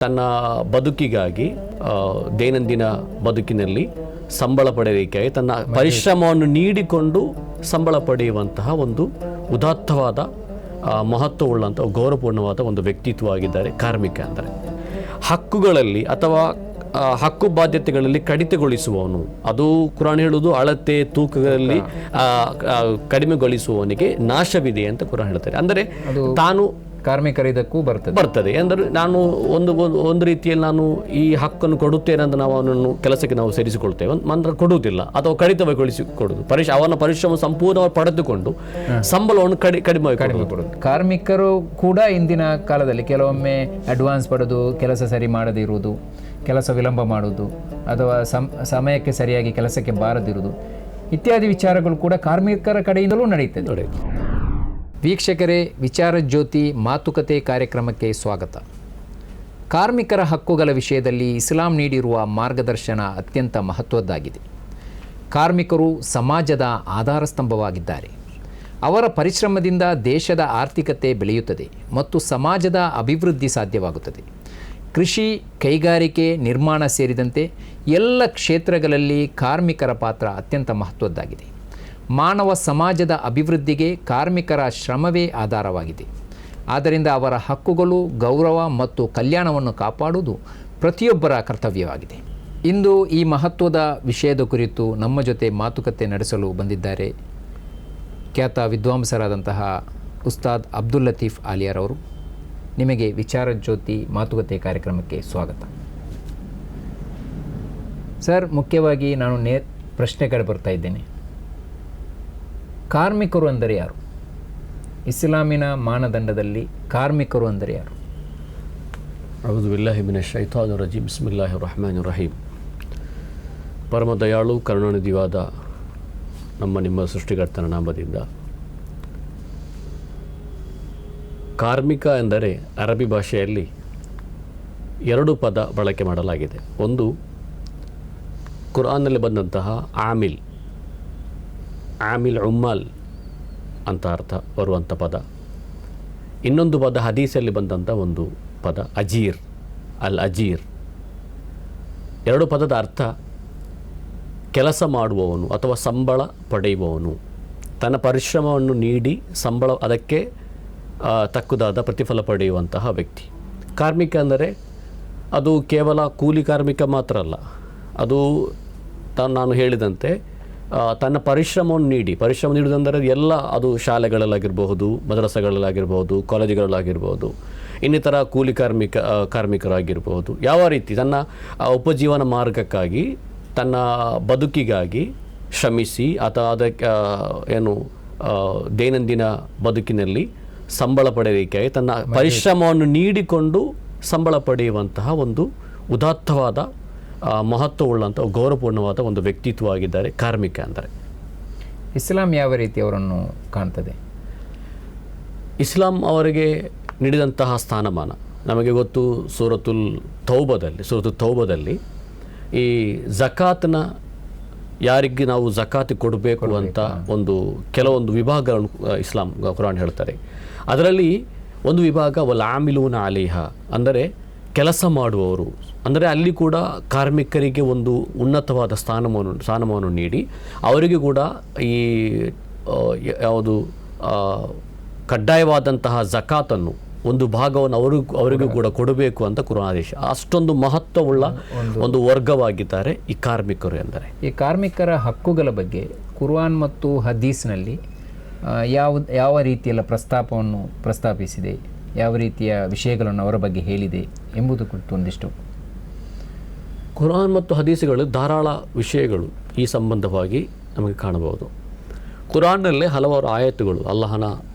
ತನ್ನ ಬದುಕಿಗಾಗಿ ದೈನಂದಿನ ಬದುಕಿನಲ್ಲಿ ಸಂಬಳ ಪಡೆಯಲಿಕ್ಕಾಗಿ ತನ್ನ ಪರಿಶ್ರಮವನ್ನು ನೀಡಿಕೊಂಡು ಸಂಬಳ ಪಡೆಯುವಂತಹ ಒಂದು ಉದಾತ್ತವಾದ ಮಹತ್ವವುಳ್ಳಂಥ ಗೌರವಪೂರ್ಣವಾದ ಒಂದು ವ್ಯಕ್ತಿತ್ವವಾಗಿದ್ದಾರೆ ಕಾರ್ಮಿಕ ಅಂದರೆ. ಹಕ್ಕುಗಳಲ್ಲಿ ಅಥವಾ ಹಕ್ಕು ಬಾಧ್ಯತೆಗಳಲ್ಲಿ ಕಡಿತಗೊಳಿಸುವವನು, ಅದು ಕುರಾನ್ ಹೇಳುವುದು ಅಳತೆ ತೂಕಗಳಲ್ಲಿ ಕಡಿಮೆಗೊಳಿಸುವವನಿಗೆ ನಾಶವಿದೆ ಅಂತ ಕುರಾನ್ ಹೇಳ್ತಾರೆ. ಅಂದರೆ ತಾನು ಕಾರ್ಮಿಕರಿದಕ್ಕೂ ಬರ್ತದೆ ಅಂದರೆ ನಾನು ಒಂದು ರೀತಿಯಲ್ಲಿ ನಾನು ಈ ಹಕ್ಕನ್ನು ಕೊಡುತ್ತೇನೆ ಅಂತ ನಾವು ಅವನನ್ನು ಕೆಲಸಕ್ಕೆ ನಾವು ಸೇರಿಸಿಕೊಳ್ತೇವೆ, ಮಾತ್ರ ಕೊಡುವುದಿಲ್ಲ ಅಥವಾ ಕಡಿತಗೊಳಿಸಿ ಕೊಡುವುದು. ಅವನ ಪರಿಶ್ರಮ ಸಂಪೂರ್ಣವಾಗಿ ಪಡೆದುಕೊಂಡು ಸಂಬಳವನ್ನು ಕಡಿಮೆ ಕೊಡುವುದು. ಕಾರ್ಮಿಕರು ಕೂಡ ಇಂದಿನ ಕಾಲದಲ್ಲಿ ಕೆಲವೊಮ್ಮೆ ಅಡ್ವಾನ್ಸ್ ಪಡೆದು ಕೆಲಸ ಸರಿ ಮಾಡದೇ ಇರುವುದು, ಕೆಲಸ ವಿಳಂಬ ಮಾಡುವುದು, ಅಥವಾ ಸಮಯಕ್ಕೆ ಸರಿಯಾಗಿ ಕೆಲಸಕ್ಕೆ ಬಾರದಿರುವುದು ಇತ್ಯಾದಿ ವಿಚಾರಗಳು ಕೂಡ ಕಾರ್ಮಿಕರ ಕಡೆಯಿಂದಲೂ ನಡೆಯುತ್ತದೆ. ವೀಕ್ಷಕರೇ, ವಿಚಾರ ಜ್ಯೋತಿ ಮಾತುಕತೆ ಕಾರ್ಯಕ್ರಮಕ್ಕೆ ಸ್ವಾಗತ. ಕಾರ್ಮಿಕರ ಹಕ್ಕುಗಳ ವಿಷಯದಲ್ಲಿ ಇಸ್ಲಾಂ ನೀಡಿರುವ ಮಾರ್ಗದರ್ಶನ ಅತ್ಯಂತ ಮಹತ್ವದ್ದಾಗಿದೆ. ಕಾರ್ಮಿಕರು ಸಮಾಜದ ಆಧಾರ ಸ್ತಂಭವಾಗಿದ್ದಾರೆ. ಅವರ ಪರಿಶ್ರಮದಿಂದ ದೇಶದ ಆರ್ಥಿಕತೆ ಬೆಳೆಯುತ್ತದೆ ಮತ್ತು ಸಮಾಜದ ಅಭಿವೃದ್ಧಿ ಸಾಧ್ಯವಾಗುತ್ತದೆ. ಕೃಷಿ, ಕೈಗಾರಿಕೆ, ನಿರ್ಮಾಣ ಸೇರಿದಂತೆ ಎಲ್ಲ ಕ್ಷೇತ್ರಗಳಲ್ಲಿ ಕಾರ್ಮಿಕರ ಪಾತ್ರ ಅತ್ಯಂತ ಮಹತ್ವದ್ದಾಗಿದೆ. ಮಾನವ ಸಮಾಜದ ಅಭಿವೃದ್ಧಿಗೆ ಕಾರ್ಮಿಕರ ಶ್ರಮವೇ ಆಧಾರವಾಗಿದೆ. ಆದ್ದರಿಂದ ಅವರ ಹಕ್ಕುಗಳು, ಗೌರವ ಮತ್ತು ಕಲ್ಯಾಣವನ್ನು ಕಾಪಾಡುವುದು ಪ್ರತಿಯೊಬ್ಬರ ಕರ್ತವ್ಯವಾಗಿದೆ. ಇಂದು ಈ ಮಹತ್ವದ ವಿಷಯದ ಕುರಿತು ನಮ್ಮ ಜೊತೆ ಮಾತುಕತೆ ನಡೆಸಲು ಬಂದಿದ್ದಾರೆ ಖ್ಯಾತ ವಿದ್ವಾಂಸರಾದಂತಹ ಉಸ್ತಾದ್ ಅಬ್ದುಲ್ ಲತೀಫ್ ಆಲಿಯಾರ್ ಅವರು. ನಿಮಗೆ ವಿಚಾರ ಜ್ಯೋತಿ ಮಾತುಕತೆ ಕಾರ್ಯಕ್ರಮಕ್ಕೆ ಸ್ವಾಗತ. ಸರ್, ಮುಖ್ಯವಾಗಿ ನಾನು ಪ್ರಶ್ನೆಗಳು ಬರ್ತಾ ಇದ್ದೇನೆ. ಕಾರ್ಮಿಕರು ಅಂದರೆ ಯಾರು? ಇಸ್ಲಾಮಿನ ಮಾನದಂಡದಲ್ಲಿ ಕಾರ್ಮಿಕರು ಅಂದರೆ ಯಾರು? ಅಊದು ಬಿಲ್ಲಾಹಿ ಮಿನಶ್ ಶೈತಾನಿರ್ ರಜೀಮ್. ಬಿಸ್ಮಿಲ್ಲಾಹಿರ್ ರಹ್ಮಾನಿರ್ ರಹೀಮ್. ಪರಮ ದಯಾಳು ಕರುಣಾನಿಧಿವಾದ ನಿಮ್ಮ ಸೃಷ್ಟಿಕರ್ತನ ನಾಮದಿಂದ. ಕಾರ್ಮಿಕ ಎಂದರೆ ಅರಬಿ ಭಾಷೆಯಲ್ಲಿ ಎರಡು ಪದ ಬಳಕೆ ಮಾಡಲಾಗಿದೆ. ಒಂದು ಕುರ್ಆನ್ನಲ್ಲಿ ಬಂದಂತಹ ಆಮಿಲ್ ಉಮ್ಮಾಲ್ ಅಂತ ಅರ್ಥ ಬರುವಂಥ ಪದ. ಇನ್ನೊಂದು ಪದ ಹದೀಸಲ್ಲಿ ಬಂದಂಥ ಒಂದು ಪದ ಅಜೀರ್, ಅಜೀರ್. ಎರಡು ಪದದ ಅರ್ಥ ಕೆಲಸ ಮಾಡುವವನು ಅಥವಾ ಸಂಬಳ ಪಡೆಯುವವನು, ತನ್ನ ಪರಿಶ್ರಮವನ್ನು ನೀಡಿ ಸಂಬಳ ಅದಕ್ಕೆ ತಕ್ಕುದಾದ ಪ್ರತಿಫಲ ಪಡೆಯುವಂತಹ ವ್ಯಕ್ತಿ. ಕಾರ್ಮಿಕ ಅಂದರೆ ಅದು ಕೇವಲ ಕೂಲಿ ಕಾರ್ಮಿಕ ಮಾತ್ರ ಅಲ್ಲ, ಅದು ನಾನು ಹೇಳಿದಂತೆ ತನ್ನ ಪರಿಶ್ರಮವನ್ನು ನೀಡುವುದಂದರೆ ಎಲ್ಲ, ಅದು ಶಾಲೆಗಳಲ್ಲಾಗಿರಬಹುದು, ಮದ್ರಸಗಳಲ್ಲಾಗಿರ್ಬೋದು, ಕಾಲೇಜುಗಳಲ್ಲಾಗಿರ್ಬೋದು, ಇನ್ನಿತರ ಕೂಲಿ ಕಾರ್ಮಿಕರಾಗಿರ್ಬೋದು, ಯಾವ ರೀತಿ ತನ್ನ ಉಪಜೀವನ ಮಾರ್ಗಕ್ಕಾಗಿ, ತನ್ನ ಬದುಕಿಗಾಗಿ ಶ್ರಮಿಸಿ ಅಥವಾ ಅದಕ್ಕೆ ದೈನಂದಿನ ಬದುಕಿನಲ್ಲಿ ಸಂಬಳ ಪಡೆಯಲಿಕ್ಕಾಗಿ ತನ್ನ ಪರಿಶ್ರಮವನ್ನು ನೀಡಿಕೊಂಡು ಸಂಬಳ ಪಡೆಯುವಂತಹ ಒಂದು ಉದಾತ್ತವಾದ ಮಹತ್ವವುಳ್ಳಂಥ ಗೌರವಪೂರ್ಣವಾದ ಒಂದು ವ್ಯಕ್ತಿತ್ವವಾಗಿದ್ದಾರೆ ಕಾರ್ಮಿಕ ಅಂದರೆ. ಇಸ್ಲಾಂ ಯಾವ ರೀತಿ ಅವರನ್ನು ಕಾಣ್ತದೆ? ಇಸ್ಲಾಂ ಅವರಿಗೆ ನೀಡಿದಂತಹ ಸ್ಥಾನಮಾನ ನಮಗೆ ಗೊತ್ತು. ಸೂರತುಲ್ ತೌಬದಲ್ಲಿ ಈ ಜಕಾತ್ನ ಯಾರಿಗೆ ನಾವು ಜಕಾತ್ ಕೊಡಬೇಕು ಅಂತ ಕೆಲವೊಂದು ವಿಭಾಗಗಳನ್ನು ಇಸ್ಲಾಂ ಕುರಾನ್ ಹೇಳ್ತಾರೆ. ಅದರಲ್ಲಿ ಒಂದು ವಿಭಾಗ ವಲ್ ಆಮಿಲೂನ ಅಲೈಹ, ಅಂದರೆ ಕೆಲಸ ಮಾಡುವವರು. ಅಂದರೆ ಅಲ್ಲಿ ಕೂಡ ಕಾರ್ಮಿಕರಿಗೆ ಒಂದು ಉನ್ನತವಾದ ಸ್ಥಾನಮಾನವನ್ನು ನೀಡಿ ಅವರಿಗೆ ಕೂಡ ಈ ಕಡ್ಡಾಯವಾದಂತಹ ಜಕಾತನ್ನು ಒಂದು ಭಾಗವನ್ನು ಅವರಿಗೂ ಕೂಡ ಕೊಡಬೇಕು ಅಂತ ಕುರಾನ್ ಆದೇಶ. ಅಷ್ಟೊಂದು ಮಹತ್ವವುಳ್ಳ ಒಂದು ವರ್ಗವಾಗಿದ್ದಾರೆ ಈ ಕಾರ್ಮಿಕರು ಎಂದರೆ. ಈ ಕಾರ್ಮಿಕರ ಹಕ್ಕುಗಳ ಬಗ್ಗೆ ಕುರಾನ್ ಮತ್ತು ಹದೀಸ್ನಲ್ಲಿ ಯಾವ ರೀತಿಯೆಲ್ಲ ಪ್ರಸ್ತಾಪಿಸಿದೆ, ಯಾವ ರೀತಿಯ ವಿಷಯಗಳನ್ನು ಅವರ ಬಗ್ಗೆ ಹೇಳಿದೆ ಎಂಬುದು ಕುರಿತು ಒಂದಿಷ್ಟು. ಕುರಾನ್ ಮತ್ತು ಹದೀಸ್ಗಳು ಧಾರಾಳ ವಿಷಯಗಳು ಈ ಸಂಬಂಧವಾಗಿ ನಮಗೆ ಕಾಣಬಹುದು. ಕುರಾನ್ನಲ್ಲೇ ಹಲವಾರು ಆಯತುಗಳು, ಅಲ್ಲಾಹನ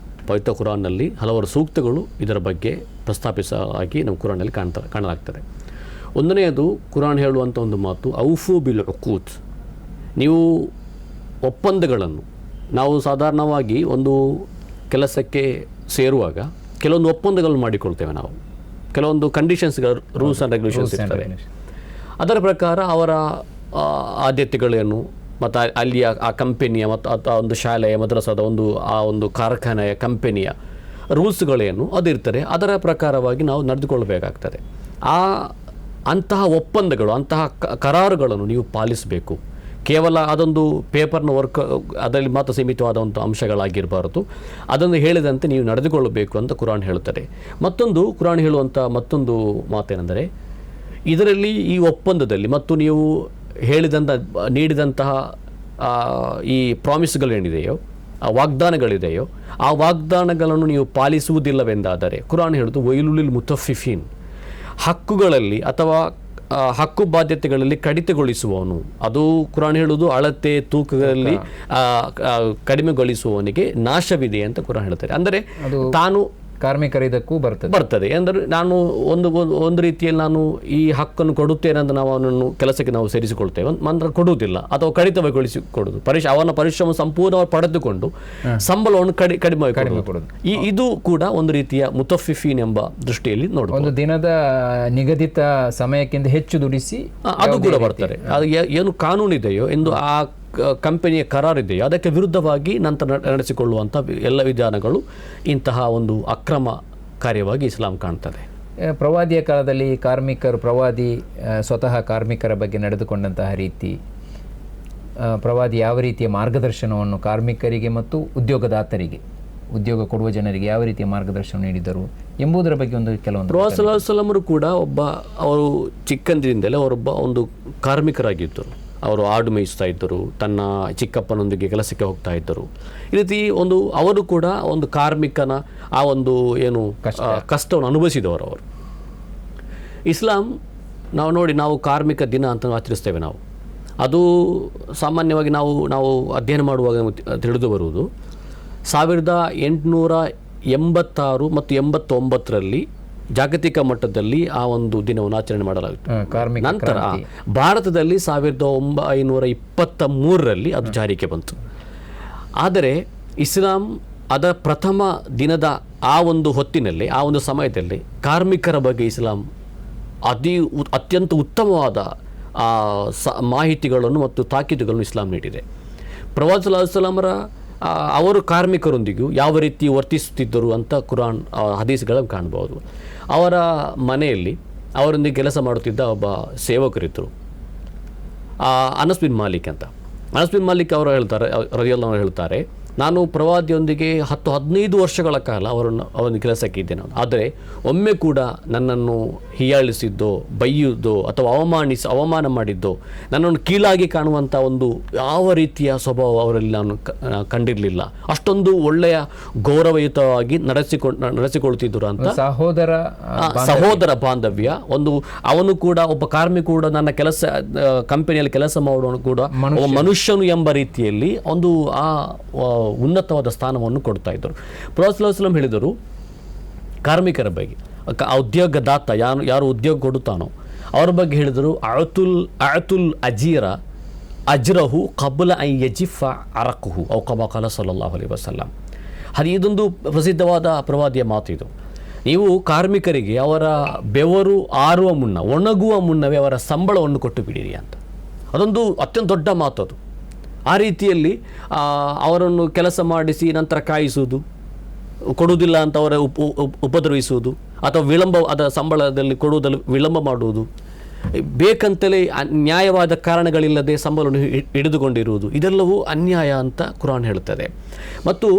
ಪವಿತ್ರ ಕುರಾನ್ನಲ್ಲಿ ಹಲವಾರು ಸೂಕ್ತಗಳು ಇದರ ಬಗ್ಗೆ ಪ್ರಸ್ತಾಪಿಸಲಾಗಿ ನಮ್ಮ ಕುರಾನ್ನಲ್ಲಿ ಕಾಣಲಾಗ್ತದೆ. ಒಂದನೆಯದು ಕುರಾನ್ ಹೇಳುವಂಥ ಒಂದು ಮಾತು, ಔಫು ಬಿಲ್ ಉಕೂತ್. ನೀವು ಒಪ್ಪಂದಗಳನ್ನು, ನಾವು ಸಾಧಾರಣವಾಗಿ ಒಂದು ಕೆಲಸಕ್ಕೆ ಸೇರುವಾಗ ಕೆಲವೊಂದು ಒಪ್ಪಂದಗಳನ್ನು ಮಾಡಿಕೊಳ್ತೇವೆ. ನಾವು ಕೆಲವೊಂದು ಕಂಡೀಷನ್ಸ್ಗಳು, ರೂಲ್ಸ್ ಆ್ಯಂಡ್ ರೆಗ್ಯುಲೇಷನ್ಸ್ ಇರ್ತವೆ. ಅದರ ಪ್ರಕಾರ ಅವರ ಆದ್ಯತೆಗಳೇನು ಮತ್ತು ಅಲ್ಲಿಯ ಆ ಕಂಪನಿಯ ಮತ್ತು ಆ ಒಂದು ಶಾಲೆಯ, ಮದ್ರಸಾದ ಒಂದು ಕಾರ್ಖಾನೆಯ, ಕಂಪನಿಯ ರೂಲ್ಸ್ಗಳೇನು ಅದಿರ್ತಾರೆ. ಅದರ ಪ್ರಕಾರವಾಗಿ ನಾವು ನಡೆದುಕೊಳ್ಳಬೇಕಾಗ್ತದೆ. ಅಂತಹ ಒಪ್ಪಂದಗಳು, ಅಂತಹ ಕರಾರುಗಳನ್ನು ನೀವು ಪಾಲಿಸಬೇಕು. ಕೇವಲ ಅದೊಂದು ಪೇಪರ್ನ ವರ್ಕ್ ಅದರಲ್ಲಿ ಮಾತ್ರ ಸೀಮಿತವಾದಂಥ ಅಂಶಗಳಾಗಿರಬಾರದು. ಅದನ್ನು ಹೇಳಿದಂತೆ ನೀವು ನಡೆದುಕೊಳ್ಳಬೇಕು ಅಂತ ಕುರಾನ್ ಹೇಳುತ್ತದೆ. ಮತ್ತೊಂದು ಕುರಾನ್ ಹೇಳುವಂಥ ಮತ್ತೊಂದು ಮಾತೇನೆಂದರೆ, ಇದರಲ್ಲಿ ಈ ಒಪ್ಪಂದದಲ್ಲಿ ಮತ್ತು ನೀವು ನೀಡಿದಂತಹ ಈ ಪ್ರಾಮಿಸ್ಗಳೇನಿದೆಯೋ, ಆ ವಾಗ್ದಾನಗಳಿದೆಯೋ, ಆ ವಾಗ್ದಾನಗಳನ್ನು ನೀವು ಪಾಲಿಸುವುದಿಲ್ಲವೆಂದಾದರೆ ಕುರಾನ್ ಹೇಳುವುದು ವೈಲುಲಿಲ್ ಮುತಫಿಫೀನ್, ಹಕ್ಕುಗಳಲ್ಲಿ ಅಥವಾ ಹಕ್ಕು ಬಾಧ್ಯತೆಗಳಲ್ಲಿ ಕಡಿತಗೊಳಿಸುವವನು. ಅದು ಕುರಾನ್ ಹೇಳುವುದು ಅಳತೆ ತೂಕಗಳಲ್ಲಿ ಕಡಿಮೆಗೊಳಿಸುವವನಿಗೆ ನಾಶವಿದೆ ಅಂತ ಕುರಾನ್ ಹೇಳ್ತಾರೆ. ಅಂದರೆ ತಾನು ಕಾರ್ಮಿಕರಿದಕ್ಕೂ ಬರ್ತದೆ. ಅಂದರೆ ನಾನು ಒಂದು ರೀತಿಯಲ್ಲಿ ನಾನು ಈ ಹಕ್ಕನ್ನು ಕೊಡುತ್ತೇನೆ ಅಂತ ನಾವು ಅವನನ್ನು ಕೆಲಸಕ್ಕೆ ನಾವು ಸೇರಿಸಿಕೊಳ್ತೇವೆ, ಮಾತ್ರ ಕೊಡುವುದಿಲ್ಲ ಅಥವಾ ಕಡಿತಗೊಳಿಸಿ ಕೊಡುವುದು. ಅವನ ಪರಿಶ್ರಮ ಸಂಪೂರ್ಣವಾಗಿ ಪಡೆದುಕೊಂಡು ಸಂಬಳವನ್ನು ಕಡಿಮೆ ಕೊಡುವುದು. ಇದು ಕೂಡ ಒಂದು ರೀತಿಯ ಮುತಫಿಫೀನ್ ಎಂಬ ದೃಷ್ಟಿಯಲ್ಲಿ ನೋಡುವುದು. ಒಂದು ದಿನದ ನಿಗದಿತ ಸಮಯಕ್ಕಿಂತ ಹೆಚ್ಚು ದುಡಿಸಿ ಅದು ಕೂಡ ಬರ್ತಾರೆ. ಅದು ಏನು ಕಾನೂನಿದೆಯೋ ಎಂದು ಆ ಕಂಪನಿಯ ಕರಾರಿದೆಯೋ ಅದಕ್ಕೆ ವಿರುದ್ಧವಾಗಿ ನಂತರ ನಡೆಸಿಕೊಳ್ಳುವಂಥ ಎಲ್ಲ ವಿಧಾನಗಳು ಇಂತಹ ಒಂದು ಅಕ್ರಮ ಕಾರ್ಯವಾಗಿ ಇಸ್ಲಾಂ ಕಾಣ್ತದೆ. ಪ್ರವಾದಿಯ ಕಾಲದಲ್ಲಿ ಪ್ರವಾದಿ ಸ್ವತಃ ಕಾರ್ಮಿಕರ ಬಗ್ಗೆ ನಡೆದುಕೊಂಡಂತಹ ರೀತಿ, ಪ್ರವಾದಿ ಯಾವ ರೀತಿಯ ಮಾರ್ಗದರ್ಶನವನ್ನು ಕಾರ್ಮಿಕರಿಗೆ ಮತ್ತು ಉದ್ಯೋಗದಾತರಿಗೆ, ಉದ್ಯೋಗ ಕೊಡುವ ಜನರಿಗೆ ಯಾವ ರೀತಿಯ ಮಾರ್ಗದರ್ಶನ ನೀಡಿದರು ಎಂಬುದರ ಬಗ್ಗೆ ಒಂದು ಕೆಲವೊಂದು. ಪ್ರವಾದಿ ಸಲ್ಲಲ್ಲಾಹು ಅಲೈಹಿ ವಸಲ್ಲಮರು ಕೂಡ ಅವರು ಚಿಕ್ಕಂದಿನಿಂದಲೇ ಅವರೊಬ್ಬ ಒಂದು ಕಾರ್ಮಿಕರಾಗಿದ್ದರು. ಅವರು ಆಡು ಮೇಯಿಸ್ತಾ ಇದ್ದರು, ತನ್ನ ಚಿಕ್ಕಪ್ಪನೊಂದಿಗೆ ಕೆಲಸಕ್ಕೆ ಹೋಗ್ತಾ ಇದ್ದರು. ಈ ರೀತಿ ಅವರು ಕೂಡ ಒಂದು ಕಾರ್ಮಿಕನ ಆ ಒಂದು ಏನು ಕಷ್ಟವನ್ನು ಅನುಭವಿಸಿದವರು ಅವರು. ಇಸ್ಲಾಂ ನಾವು ಕಾರ್ಮಿಕ ದಿನ ಅಂತ ಆಚರಿಸ್ತೇವೆ. ಅದು ಸಾಮಾನ್ಯವಾಗಿ ನಾವು ಅಧ್ಯಯನ ಮಾಡುವಾಗ ತಿಳಿದು ಬರುವುದು 1886 ಮತ್ತು 89ರಲ್ಲಿ ಜಾಗತಿಕ ಮಟ್ಟದಲ್ಲಿ ಆ ಒಂದು ದಿನವನ್ನು ಆಚರಣೆ ಮಾಡಲಾಗುತ್ತೆ. ನಂತರ ಭಾರತದಲ್ಲಿ 1923ರಲ್ಲಿ ಅದು ಜಾರಿಗೆ ಬಂತು. ಆದರೆ ಇಸ್ಲಾಂ ಅದರ ಪ್ರಥಮ ದಿನದ ಆ ಒಂದು ಹೊತ್ತಿನಲ್ಲಿ, ಆ ಒಂದು ಸಮಯದಲ್ಲಿ ಕಾರ್ಮಿಕರ ಬಗ್ಗೆ ಇಸ್ಲಾಂ ಅತ್ಯಂತ ಉತ್ತಮವಾದ ಮಾಹಿತಿಗಳನ್ನು ಮತ್ತು ತಾಕೀತುಗಳನ್ನು ಇಸ್ಲಾಂ ನೀಡಿದೆ. ಪ್ರವಾದಿ ಸಲ್ಲಲ್ಲಾಹು ಅಲೈಹಿ ವಸಲ್ಲಮರ ಅವರು ಕಾರ್ಮಿಕರೊಂದಿಗೂ ಯಾವ ರೀತಿ ವರ್ತಿಸುತ್ತಿದ್ದರು ಅಂತ ಕುರಾನ್ ಹದೀಸ್ಗಳನ್ನು ಕಾಣಬಹುದು. ಅವರ ಮನೆಯಲ್ಲಿ ಅವರೊಂದಿಗೆ ಕೆಲಸ ಮಾಡುತ್ತಿದ್ದ ಒಬ್ಬ ಸೇವಕರಿದ್ದರು, ಅನಸ್ ಬಿನ್ ಮಾಲಿಕ್ ಅಂತ. ಅನಸ್ ಬಿನ್ ಮಾಲಿಕ್ ಅವರು ರದಿಯಲ್ಲಾಹು ಅನ್ಹು ಹೇಳ್ತಾರೆ, ನಾನು ಪ್ರವಾದಿಯೊಂದಿಗೆ 10-15 ವರ್ಷಗಳ ಕಾಲ ಅವರನ್ನು ಕೆಲಸಕ್ಕೆ ಇದ್ದೆ ನಾನು. ಆದರೆ ಒಮ್ಮೆ ಕೂಡ ನನ್ನನ್ನು ಹೀಯಾಳಿಸಿದ್ದೋ, ಬೈಯುವುದೋ ಅಥವಾ ಅವಮಾನ ಮಾಡಿದ್ದೋ, ನನ್ನನ್ನು ಕೀಳಾಗಿ ಕಾಣುವಂಥ ಒಂದು ಯಾವ ರೀತಿಯ ಸ್ವಭಾವ ಅವರಲ್ಲಿ ನಾನು ಕಂಡಿರಲಿಲ್ಲ. ಅಷ್ಟೊಂದು ಒಳ್ಳೆಯ ಗೌರವಯುತವಾಗಿ ನಡೆಸಿಕೊಳ್ತಿದ್ದರು ಅಂತ. ಸಹೋದರ ಬಾಂಧವ್ಯ. ಅವನು ಕೂಡ ಒಬ್ಬ ಕಾರ್ಮಿಕ ಕೂಡ ನನ್ನ ಕಂಪನಿಯಲ್ಲಿ ಕೆಲಸ ಮಾಡೋನು ಕೂಡ ಒಬ್ಬ ಮನುಷ್ಯನು ಎಂಬ ರೀತಿಯಲ್ಲಿ ಒಂದು ಆ ಉನ್ನತವಾದ ಸ್ಥಾನವನ್ನು ಕೊಡ್ತಾ ಇದ್ದರು. ಪ್ರವಾದಿ ಸಲ್ಲಲ್ಲಾಹು ಅಲೈಹಿ ವಸಲ್ಲಂ ಹೇಳಿದರು ಕಾರ್ಮಿಕರ ಬಗ್ಗೆ, ಉದ್ಯೋಗದಾತ ಯಾರು ಉದ್ಯೋಗ ಕೊಡುತ್ತಾನೋ ಅವ್ರ ಬಗ್ಗೆ ಹೇಳಿದರು, ಅಅತುಲ್ ಅಜೀರ ಅಜ್ರಹು ಕಬಲ ಐ ಯಜಿಫ ಅರಕುಹು ಔ ಕಮಾ क़ಾಲ ಸಲ್ಲಲ್ಲಾಹು ಅಲೈಹಿ ವಸಲ್ಲಂ. ಇದೊಂದು ಪ್ರಸಿದ್ಧವಾದ ಪ್ರವಾದಿಯ ಮಾತು ಇದು. ನೀವು ಕಾರ್ಮಿಕರಿಗೆ ಅವರ ಬೆವರು ಆರುವ ಮುನ್ನ, ಒಣಗುವ ಮುನ್ನವೇ ಅವರ ಸಂಬಳವನ್ನು ಕೊಟ್ಟು ಬಿಡಿರಿ ಅಂತ. ಅದೊಂದು ಅತ್ಯಂತ ದೊಡ್ಡ ಮಾತು ಅದು. ಆ ರೀತಿಯಲ್ಲಿ ಅವರನ್ನು ಕೆಲಸ ಮಾಡಿಸಿ ನಂತರ ಕಾಯಿಸುವುದು, ಕೊಡುವುದಿಲ್ಲ ಅಂತ ಅವರ ಉಪದ್ರವಿಸುವುದು ಅಥವಾ ಅದರ ಸಂಬಳದಲ್ಲಿ ಕೊಡುವುದಲ್ಲಿ ವಿಳಂಬ ಮಾಡುವುದು, ಬೇಕಂತಲೇ ನ್ಯಾಯವಾದ ಕಾರಣಗಳಿಲ್ಲದೆ ಸಂಬಳವನ್ನು ಹಿಡಿದುಕೊಂಡಿರುವುದು, ಇದೆಲ್ಲವೂ ಅನ್ಯಾಯ ಅಂತ ಕುರಾನ್ ಹೇಳುತ್ತದೆ. ಮತ್ತು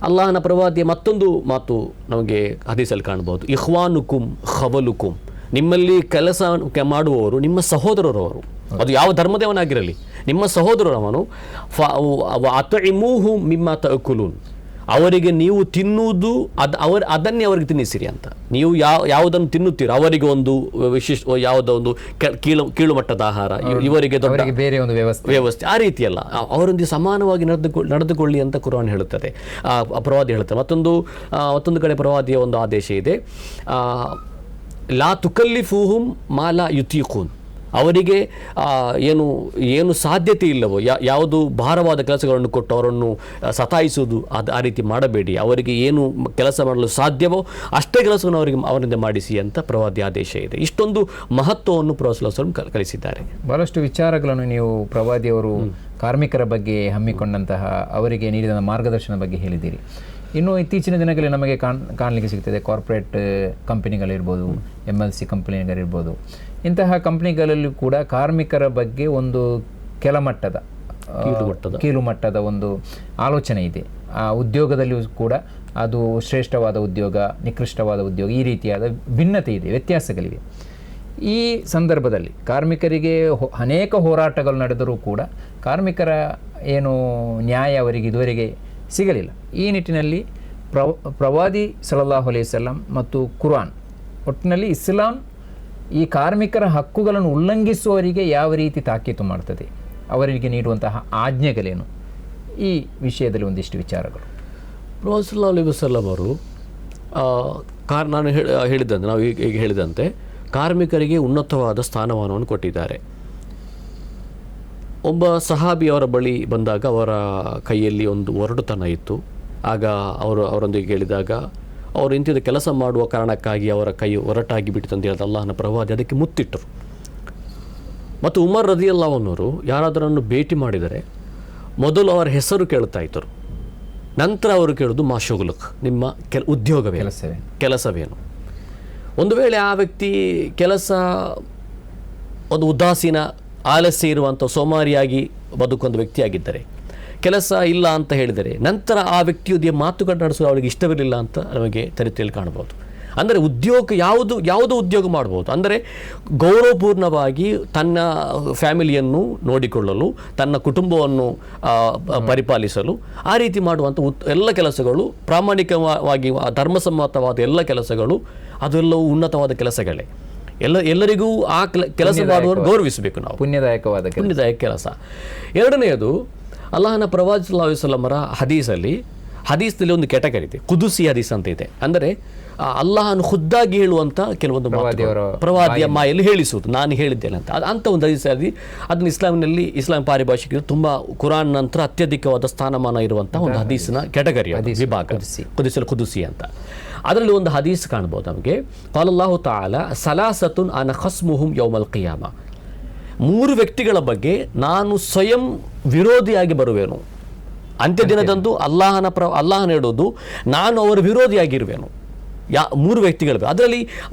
ಅಲ್ಲಾಹನ ಪ್ರವಾದಿಯ ಮತ್ತೊಂದು ಮಾತು ನಮಗೆ ಹದೀಸಲ್ಲಿ ಕಾಣಬಹುದು, ಇಖ್ವಾನುಕುಂ ಖವಲುಕುಂ, ನಿಮ್ಮಲ್ಲಿ ಕೆಲಸ ಮಾಡುವವರು ನಿಮ್ಮ ಸಹೋದರರವರು, ಅದು ಯಾವ ಧರ್ಮದೇವನಾಗಿರಲಿ, ನಿಮ್ಮ ಸಹೋದರರವನು. ಅತಇಮೂಹುಂ ಮಿಮ್ಮಾ ತಅಕುಲೂನ್, ಅವರಿಗೆ ನೀವು ತಿನ್ನುವುದು ಅದನ್ನೇ ಅವರಿಗೆ ತಿನ್ನಿಸಿರಿ ಅಂತ. ನೀವು ಯಾವುದನ್ನು ತಿನ್ನುತ್ತೀರೋ ಅವರಿಗೆ ಒಂದು ಯಾವುದೋ ಒಂದು ಕೀಳು ಮಟ್ಟದ ಆಹಾರ, ಇವರಿಗೆ ಬೇರೆ ಒಂದು ವ್ಯವಸ್ಥೆ, ಆ ರೀತಿಯಲ್ಲ, ಅವರೊಂದಿಗೆ ಸಮಾನವಾಗಿ ನಡೆದುಕೊಳ್ಳಿ ಅಂತ ಕುರಾನ್ ಹೇಳುತ್ತದೆ, ಪ್ರವಾದಿ ಹೇಳ್ತಾರೆ. ಮತ್ತೊಂದು ಕಡೆ ಪ್ರವಾದಿಯ ಒಂದು ಆದೇಶ ಇದೆ, ಲಾ ತುಕಲ್ಲಿಫುಹುಂ ಮಾ ಲಾ ಯುತೀಖೂನ್, ಅವರಿಗೆ ಏನು ಸಾಧ್ಯತೆ ಇಲ್ಲವೋ, ಯಾವುದು ಭಾರವಾದ ಕೆಲಸಗಳನ್ನು ಕೊಟ್ಟು ಅವರನ್ನು ಸತಾಯಿಸುವುದು, ಆ ರೀತಿ ಮಾಡಬೇಡಿ. ಅವರಿಗೆ ಏನು ಕೆಲಸ ಮಾಡಲು ಸಾಧ್ಯವೋ ಅಷ್ಟೇ ಕೆಲಸವನ್ನು ಅವರಿಂದ ಮಾಡಿಸಿ ಅಂತ ಪ್ರವಾದಿ ಆದೇಶ ಇದೆ. ಇಷ್ಟೊಂದು ಮಹತ್ವವನ್ನು ಪ್ರವಾದಿ ಸಲ್ಲಲ್ಲಾಹು ಅಲೈಹಿ ವಸಲ್ಲಂ ಕಲಿಸಿದ್ದಾರೆ. ಬಹಳಷ್ಟು ವಿಚಾರಗಳನ್ನು ನೀವು ಪ್ರವಾದಿಯವರು ಕಾರ್ಮಿಕರ ಬಗ್ಗೆ ಹಮ್ಮಿಕೊಂಡಂತಹ, ಅವರಿಗೆ ನೀಡಿದ ಮಾರ್ಗದರ್ಶನದ ಬಗ್ಗೆ ಹೇಳಿದ್ದೀರಿ. ಇನ್ನು ಇತ್ತೀಚಿನ ದಿನಗಳಲ್ಲಿ ನಮಗೆ ಕಾಣಲಿಕ್ಕೆ ಸಿಗ್ತದೆ ಕಾರ್ಪೊರೇಟ್ ಕಂಪನಿಗಳಿರ್ಬೋದು, MNC ಕಂಪನಿಗಳಿರ್ಬೋದು. ಇಂತಹ ಕಂಪನಿಗಳಲ್ಲೂ ಕೂಡ ಕಾರ್ಮಿಕರ ಬಗ್ಗೆ ಒಂದು ಕೆಳಮಟ್ಟದ ಕೀಳುಮಟ್ಟದ ಒಂದು ಆಲೋಚನೆ ಇದೆ. ಆ ಉದ್ಯೋಗದಲ್ಲಿಯೂ ಕೂಡ ಅದು ಶ್ರೇಷ್ಠವಾದ ಉದ್ಯೋಗ, ನಿಕೃಷ್ಟವಾದ ಉದ್ಯೋಗ, ಈ ರೀತಿಯಾದ ಭಿನ್ನತೆ ಇದೆ, ವ್ಯತ್ಯಾಸಗಳಿವೆ. ಈ ಸಂದರ್ಭದಲ್ಲಿ ಕಾರ್ಮಿಕರಿಗೆ ಅನೇಕ ಹೋರಾಟಗಳು ನಡೆದರೂ ಕೂಡ ಕಾರ್ಮಿಕರ ಏನು ನ್ಯಾಯ ಅವರಿಗೆ ಇದುವರೆಗೆ ಸಿಗಲಿಲ್ಲ. ಈ ನಿಟ್ಟಿನಲ್ಲಿ ಪ್ರವಾದಿ ಸಲ್ಲಲ್ಲಾಹು ಅಲೈಹಿ ವಸಲ್ಲಂ ಮತ್ತು ಕುರ್ಆನ್, ಒಟ್ಟಿನಲ್ಲಿ ಇಸ್ಲಾಂ ಈ ಕಾರ್ಮಿಕರ ಹಕ್ಕುಗಳನ್ನು ಉಲ್ಲಂಘಿಸುವವರಿಗೆ ಯಾವ ರೀತಿ ತಾಕೀತು ಮಾಡ್ತದೆ, ಅವರಿಗೆ ನೀಡುವಂತಹ ಆಜ್ಞೆಗಳೇನು, ಈ ವಿಷಯದಲ್ಲಿ ಒಂದಿಷ್ಟು ವಿಚಾರಗಳು. ಪ್ರವಾದಿ ಸಲ್ಲಲ್ಲಾಹು ಅಲೈಹಿ ವಸಲ್ಲಂ ಅವರು ನಾನು ಹೇಳಿದಂತೆ, ನಾವು ಈಗ ಹೇಳಿದಂತೆ ಕಾರ್ಮಿಕರಿಗೆ ಉನ್ನತವಾದ ಸ್ಥಾನಮಾನವನ್ನು ಕೊಟ್ಟಿದ್ದಾರೆ. ಒಬ್ಬ ಸಹಾಬಿಯವರ ಬಳಿ ಬಂದಾಗ ಅವರ ಕೈಯಲ್ಲಿ ಒಂದು ಒರಡುತನ ಇತ್ತು. ಆಗ ಅವರೊಂದಿಗೆ ಹೇಳಿದಾಗ ಅವರು ಇಂಥದ್ದು ಕೆಲಸ ಮಾಡುವ ಕಾರಣಕ್ಕಾಗಿ ಅವರ ಕೈ ಒರಟಾಗಿ ಬಿಟ್ಟಿತು ಅಂತ ಹೇಳಿದ ಅಲ್ಲಾಹನ ಪ್ರವಾದಿ ಅದಕ್ಕೆ ಮುತ್ತಿಟ್ಟರು. ಮತ್ತು ಉಮರ್ ರದಿಯಲ್ಲಾಹು ಅನ್ಹು ಯಾರಾದರನ್ನು ಭೇಟಿ ಮಾಡಿದರೆ ಮೊದಲು ಅವರ ಹೆಸರು ಕೇಳ್ತಾ ಇದ್ದರು, ನಂತರ ಅವರು ಕೇಳೋದು ಮಾ ಶುಗ್ಲುಕ್, ನಿಮ್ಮ ಕೆಲಸವೇನು. ಒಂದು ವೇಳೆ ಆ ವ್ಯಕ್ತಿ ಕೆಲಸ ಒಂದು ಉದಾಸೀನ, ಆಲಸ್ಯ ಇರುವಂಥ ಸೋಮಾರಿಯಾಗಿ ಬದುಕುವಂಥ ವ್ಯಕ್ತಿಯಾಗಿದ್ದರೆ, ಕೆಲಸ ಇಲ್ಲ ಅಂತ ಹೇಳಿದರೆ ನಂತರ ಆ ವ್ಯಕ್ತಿಯೊಂದಿಗೆ ಮಾತುಕತೆ ನಡೆಸೋದು ಅವರಿಗೆ ಇಷ್ಟವಿರಲಿಲ್ಲ ಅಂತ ನಮಗೆ ಚರಿತ್ರೆಯಲ್ಲಿ ಕಾಣ್ಬೋದು. ಅಂದರೆ ಉದ್ಯೋಗ ಯಾವುದೋ ಉದ್ಯೋಗ ಮಾಡ್ಬೋದು, ಅಂದರೆ ಗೌರವಪೂರ್ಣವಾಗಿ ತನ್ನ ಫ್ಯಾಮಿಲಿಯನ್ನು ನೋಡಿಕೊಳ್ಳಲು, ತನ್ನ ಕುಟುಂಬವನ್ನು ಪರಿಪಾಲಿಸಲು ಆ ರೀತಿ ಮಾಡುವಂಥ ಎಲ್ಲ ಕೆಲಸಗಳು ಪ್ರಾಮಾಣಿಕವಾಗಿ ಧರ್ಮಸಮ್ಮತವಾದ ಎಲ್ಲ ಕೆಲಸಗಳು ಅದೆಲ್ಲವೂ ಉನ್ನತವಾದ ಕೆಲಸಗಳೇ. ಎಲ್ಲರಿಗೂ ಆ ಕೆಲಸ ಮಾಡುವವರು ಗೌರವಿಸಬೇಕು ನಾವು, ಪುಣ್ಯದಾಯಕ ಕೆಲಸ. ಎರಡನೆಯದು ಅಲ್ಲಾಹನ ಪ್ರವಾದಿ ಸಲ್ಲಲ್ಲಾಹು ಅಲೈಹಿ ವಸಲ್ಲಮರ ಹದೀಸ್ನಲ್ಲಿ ಒಂದು ಕೆಟಗರಿ ಇದೆ, ಕುದುಸಿ ಹದೀಸ್ ಅಂತ ಇದೆ. ಅಂದರೆ ಅಲ್ಲಾಹನು ಖುದ್ದಾಗಿ ಹೇಳುವಂಥ ಕೆಲವೊಂದು ಪ್ರವಾದಿಯ ಮಾಯಲ್ಲಿ ಹೇಳಿಸುವುದು, ನಾನು ಹೇಳಿದ್ದೇನೆ ಅಂತ ಒಂದು ಹದೀಸ್ ಅಲ್ಲಿ. ಅದನ್ನು ಇಸ್ಲಾಂ ಪಾರಿಭಾಷೆಗೆ ತುಂಬ ಕುರಾನ್ ನಂತರ ಅತ್ಯಧಿಕವಾದ ಸ್ಥಾನಮಾನ ಇರುವಂಥ ಒಂದು ಹದೀಸ್ನ ಕೆಟಗರಿ ವಿಭಾಗ, ಕುದುಸಿ ಅಂತ. ಅದರಲ್ಲಿ ಒಂದು ಹದೀಸ್ ಕಾಣ್ಬೋದು ನಮಗೆ. क़ಾಲಲ್ಲಾಹು ತಆಲಾ ಸಲಾಸತುನ್ ಅನ ಖಸ್ಮುಹುಂ ಯೌಮಲ್ ಕಿಯಾಮ, 3 ವ್ಯಕ್ತಿಗಳ ಬಗ್ಗೆ ನಾನು ಸ್ವಯಂ ವಿರೋಧಿಯಾಗಿ ಬರುವೆನು ಅಂತ್ಯದಿನದಂದು. ಅಲ್ಲಾಹನ ಹೇಳೋದು ನಾನು ಅವರ ವಿರೋಧಿಯಾಗಿರುವೆನು. 3 ವ್ಯಕ್ತಿಗಳ, ಅದರಲ್ಲಿ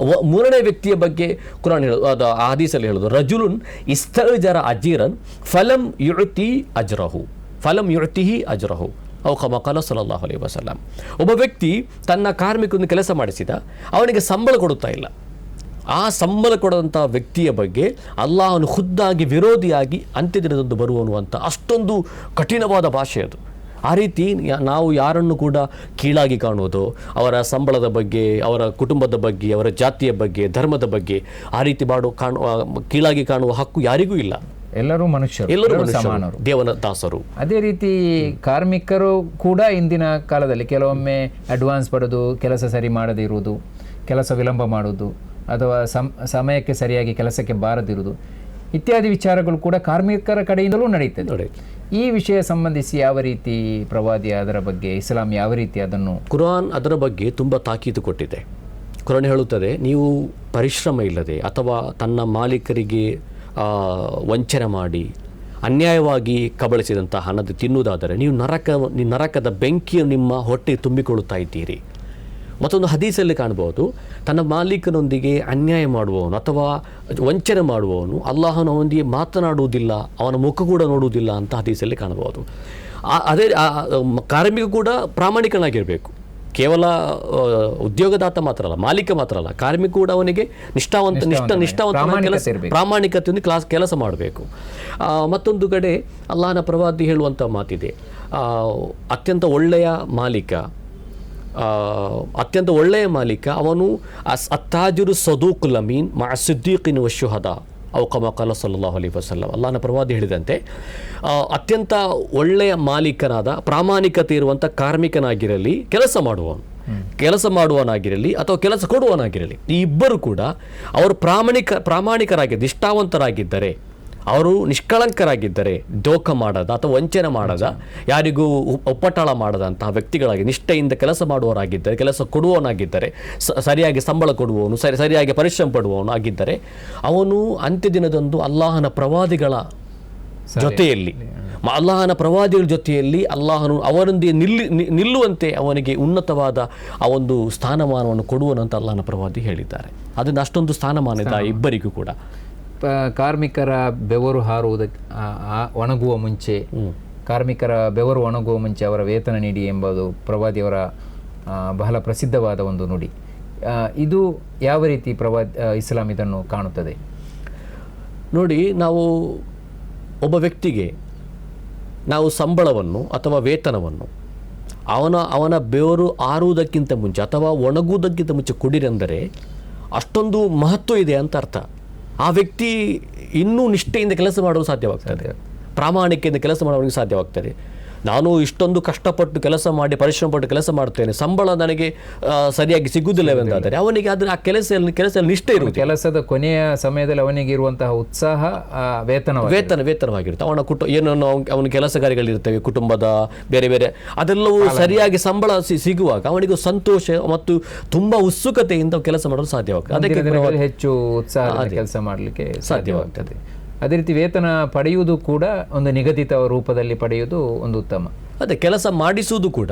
3ನೇ ವ್ಯಕ್ತಿಯ ಬಗ್ಗೆ ಕುರಾನ್ ಹೇಳೋದು, ಅದು ಆ ಹದೀಸಲ್ಲಿ ಹೇಳೋದು, ರಜುಲುನ್ ಇಸ್ತಜರ ಅಜೀರನ್ ಫಲಂ ಯುಅತಿಹಿ ಅಜ್ರಹು ಅವು ಕಮಾ क़ಾಲ ಸಲ್ಲಲ್ಲಾಹು ಅಲೈಹಿ ವಸಲ್ಲಂ. ಒಬ್ಬ ವ್ಯಕ್ತಿ ತನ್ನ ಕಾರ್ಮಿಕನ ಕೆಲಸ ಮಾಡಿಸಿದ, ಅವನಿಗೆ ಸಂಬಳ ಕೊಡುತ್ತಾ ಇಲ್ಲ. ಆ ಸಂಬಳ ಕೊಡುವಂಥ ವ್ಯಕ್ತಿಯ ಬಗ್ಗೆ ಅಲ್ಲಾಹನು ಖುದ್ದಾಗಿ ವಿರೋಧಿಯಾಗಿ ಅಂತ್ಯದಿನದಂದು ಬರುವನು ಅಂತ ಅಷ್ಟೊಂದು ಕಠಿಣವಾದ ಭಾಷೆ ಅದು. ಆ ರೀತಿ ನಾವು ಯಾರನ್ನು ಕೂಡ ಕೀಳಾಗಿ ಕಾಣುವುದು, ಅವರ ಸಂಬಳದ ಬಗ್ಗೆ, ಅವರ ಕುಟುಂಬದ ಬಗ್ಗೆ, ಅವರ ಜಾತಿಯ ಬಗ್ಗೆ, ಧರ್ಮದ ಬಗ್ಗೆ ಆ ರೀತಿ ಕೀಳಾಗಿ ಕಾಣುವ ಹಕ್ಕು ಯಾರಿಗೂ ಇಲ್ಲ. ಎಲ್ಲರೂ ಮನುಷ್ಯರು, ಸಮಾನರು, ದೇವನ ದಾಸರು. ಅದೇ ರೀತಿ ಕಾರ್ಮಿಕರು ಕೂಡ ಇಂದಿನ ಕಾಲದಲ್ಲಿ ಕೆಲವೊಮ್ಮೆ ಅಡ್ವಾನ್ಸ್ ಪಡೆದು ಕೆಲಸ ಸರಿ ಮಾಡದೇ ಇರುವುದು, ಕೆಲಸ ವಿಳಂಬ ಮಾಡುವುದು, ಅಥವಾ ಸಮಯಕ್ಕೆ ಸರಿಯಾಗಿ ಕೆಲಸಕ್ಕೆ ಬಾರದಿರುವುದು ಇತ್ಯಾದಿ ವಿಚಾರಗಳು ಕೂಡ ಕಾರ್ಮಿಕರ ಕಡೆಯಿಂದಲೂ ನಡೆಯುತ್ತದೆ. ಈ ವಿಷಯ ಸಂಬಂಧಿಸಿ ಯಾವ ರೀತಿ ಪ್ರವಾದಿ ಅದರ ಬಗ್ಗೆ, ಇಸ್ಲಾಂ ಯಾವ ರೀತಿ ಅದನ್ನು, ಕುರಾನ್ ಅದರ ಬಗ್ಗೆ ತುಂಬ ತಾಕೀತು ಕೊಟ್ಟಿದೆ. ಕುರಾನ್ ಹೇಳುತ್ತದೆ, ನೀವು ಪರಿಶ್ರಮ ಇಲ್ಲದೆ ಅಥವಾ ತನ್ನ ಮಾಲೀಕರಿಗೆ ವಂಚನೆ ಮಾಡಿ ಅನ್ಯಾಯವಾಗಿ ಕಬಳಿಸಿದಂಥ ಹಣದ ತಿನ್ನುವುದಾದರೆ ನೀವು ನರಕದ ಬೆಂಕಿಯನ್ನು ನಿಮ್ಮ ಹೊಟ್ಟೆ ತುಂಬಿಕೊಳ್ಳುತ್ತಾ ಇದ್ದೀರಿ. ಮತ್ತೊಂದು ಹದೀಸಲ್ಲಿ ಕಾಣ್ಬೋದು, ತನ್ನ ಮಾಲೀಕನೊಂದಿಗೆ ಅನ್ಯಾಯ ಮಾಡುವವನು ಅಥವಾ ವಂಚನೆ ಮಾಡುವವನು ಅಲ್ಲಾಹನ ಅವನೊಂದಿಗೆ ಮಾತನಾಡುವುದಿಲ್ಲ, ಅವನ ಮುಖ ಕೂಡ ನೋಡುವುದಿಲ್ಲ ಅಂತ ಹದೀಸಲ್ಲಿ ಕಾಣ್ಬೋದು. ಅದೇ ಕಾರ್ಮಿಕ ಕೂಡ ಪ್ರಾಮಾಣಿಕನಾಗಿರಬೇಕು. ಕೇವಲ ಉದ್ಯೋಗದಾತ ಮಾತ್ರ ಅಲ್ಲ, ಮಾಲೀಕ ಮಾತ್ರ ಅಲ್ಲ, ಕಾರ್ಮಿಕ ಕೂಡ ಅವನಿಗೆ ನಿಷ್ಠಾವಂತ ಪ್ರಾಮಾಣಿಕತೆಯೊಂದಿಗೆ ಕೆಲಸ ಮಾಡಬೇಕು. ಮತ್ತೊಂದು ಕಡೆ ಅಲ್ಲಾಹನ ಪ್ರವಾದಿ ಹೇಳುವಂಥ ಮಾತಿದೆ, ಅತ್ಯಂತ ಒಳ್ಳೆಯ ಮಾಲೀಕ ಅವನು ಅತ್ತಾಜಿರು ಸದೂಕುಲ್ ಅಮೀನ್ ಮಾ ಸಿದ್ದೀಕಿನ್ ವ ಶುಹದಾ ಅವು ಕಮಾ क़ಾಲ ಸಲ್ಲಲ್ಲಾಹು ಅಲೈಹಿ ವಸಲ್ಲಂ. ಅಲ್ಲಾಹನ ಪ್ರವಾದಿ ಹೇಳಿದಂತೆ ಅತ್ಯಂತ ಒಳ್ಳೆಯ ಮಾಲೀಕನಾದ, ಪ್ರಾಮಾಣಿಕತೆ ಇರುವಂಥ ಕಾರ್ಮಿಕನಾಗಿರಲಿ, ಕೆಲಸ ಮಾಡುವವನಾಗಿರಲಿ ಅಥವಾ ಕೆಲಸ ಕೊಡುವವನಾಗಿರಲಿ, ಈ ಇಬ್ಬರು ಕೂಡ ಅವರು ಪ್ರಾಮಾಣಿಕರಾಗಿದ್ದು ನಿಷ್ಠಾವಂತರಾಗಿದ್ದರೆ, ಅವರು ನಿಷ್ಕಳಂಕರಾಗಿದ್ದರೆ, ದೋಖ ಮಾಡದ ಅಥವಾ ವಂಚನೆ ಮಾಡದ, ಯಾರಿಗೂ ಒಪ್ಪಟಾಳ ಮಾಡದಂತಹ ವ್ಯಕ್ತಿಗಳಾಗಿ ನಿಷ್ಠೆಯಿಂದ ಕೆಲಸ ಮಾಡುವವರಾಗಿದ್ದರೆ, ಕೆಲಸ ಕೊಡುವವನಾಗಿದ್ದರೆ, ಸರಿಯಾಗಿ ಸಂಬಳ ಕೊಡುವವನು, ಸರಿಯಾಗಿ ಪರಿಶ್ರಮ ಪಡುವವನು ಆಗಿದ್ದರೆ, ಅವನು ಅಂತ್ಯದಿನದಂದು ಅಲ್ಲಾಹನ ಪ್ರವಾದಿಗಳ ಜೊತೆಯಲ್ಲಿ ಅಲ್ಲಾಹನ ಪ್ರವಾದಿಗಳ ಜೊತೆಯಲ್ಲಿ ಅಲ್ಲಾಹನು ಅವರೊಂದಿಗೆ ನಿಲ್ಲುವಂತೆ ಅವನಿಗೆ ಉನ್ನತವಾದ ಆ ಒಂದು ಸ್ಥಾನಮಾನವನ್ನು ಕೊಡುವನು ಅಂತ ಅಲ್ಲಾಹನ ಪ್ರವಾದಿ ಹೇಳಿದ್ದಾರೆ. ಅದನ್ನು ಅಷ್ಟೊಂದು ಸ್ಥಾನಮಾನ ಇದೆ ಆ ಇಬ್ಬರಿಗೂ ಕೂಡ. ಕಾರ್ಮಿಕರ ಬೆವರು ಹಾರುವುದಕ್ಕೆ ಒಣಗುವ ಮುಂಚೆ, ಕಾರ್ಮಿಕರ ಬೆವರು ಒಣಗುವ ಮುಂಚೆ ಅವರ ವೇತನ ನೀಡಿ ಎಂಬುದು ಪ್ರವಾದಿಯವರ ಬಹಳ ಪ್ರಸಿದ್ಧವಾದ ಒಂದು ನುಡಿ. ಇದು ಯಾವ ರೀತಿ ಇಸ್ಲಾಂ ಇದನ್ನು ಕಾಣುತ್ತದೆ? ನೋಡಿ, ನಾವು ಒಬ್ಬ ವ್ಯಕ್ತಿಗೆ ನಾವು ಸಂಬಳವನ್ನು ಅಥವಾ ವೇತನವನ್ನು ಅವನ ಬೆವರು ಆರುವುದಕ್ಕಿಂತ ಮುಂಚೆ ಅಥವಾ ಒಣಗುವುದಕ್ಕಿಂತ ಮುಂಚೆ ಕೊಡಿರೆಂದರೆ ಅಷ್ಟೊಂದು ಮಹತ್ವ ಇದೆ ಅಂತ ಅರ್ಥ. ಆ ವ್ಯಕ್ತಿ ಇನ್ನೂ ನಿಷ್ಠೆಯಿಂದ ಕೆಲಸ ಮಾಡಲು ಸಾಧ್ಯವಾಗ್ತದೆ, ಪ್ರಾಮಾಣಿಕೆಯಿಂದ ಕೆಲಸ ಮಾಡೋರಿಗೆ ಸಾಧ್ಯವಾಗ್ತದೆ. ನಾನು ಇಷ್ಟೊಂದು ಕಷ್ಟಪಟ್ಟು ಕೆಲಸ ಮಾಡಿ ಪರಿಶ್ರಮಪಟ್ಟು ಕೆಲಸ ಮಾಡ್ತೇನೆ, ಸಂಬಳ ನನಗೆ ಸರಿಯಾಗಿ ಸಿಗುವುದಿಲ್ಲವೆಂದಾದರೆ ಅವನಿಗೆ ಅದರ ಆ ಕೆಲಸ ನಿಷ್ಠೆ ಇರುವುದು. ಕೆಲಸದ ಕೊನೆಯ ಸಮಯದಲ್ಲಿ ಅವನಿಗೆ ಇರುವಂತಹ ಉತ್ಸಾಹ ವೇತನವಾಗಿರುತ್ತೆ. ಏನನ್ನು ಅವನ ಕೆಲಸ ಕಾರ್ಯಗಳಿರ್ತವೆ, ಕುಟುಂಬದ ಬೇರೆ ಬೇರೆ ಅದೆಲ್ಲವೂ ಸರಿಯಾಗಿ ಸಂಬಳ ಸಿಗುವಾಗ ಅವನಿಗೆ ಸಂತೋಷ ಮತ್ತು ತುಂಬಾ ಉತ್ಸುಕತೆಯಿಂದ ಕೆಲಸ ಮಾಡಲು ಸಾಧ್ಯವಾಗ್ತದೆ. ಅದಕ್ಕೆ ಹೆಚ್ಚು ಉತ್ಸಾಹ ಕೆಲಸ ಮಾಡಲಿಕ್ಕೆ ಸಾಧ್ಯವಾಗ್ತದೆ. ಅದೇ ರೀತಿ ವೇತನ ಪಡೆಯುವುದು ಕೂಡ ಒಂದು ನಿಗದಿತ ರೂಪದಲ್ಲಿ ಪಡೆಯುವುದು ಒಂದು ಉತ್ತಮ. ಅದೇ ಕೆಲಸ ಮಾಡಿಸುವುದು ಕೂಡ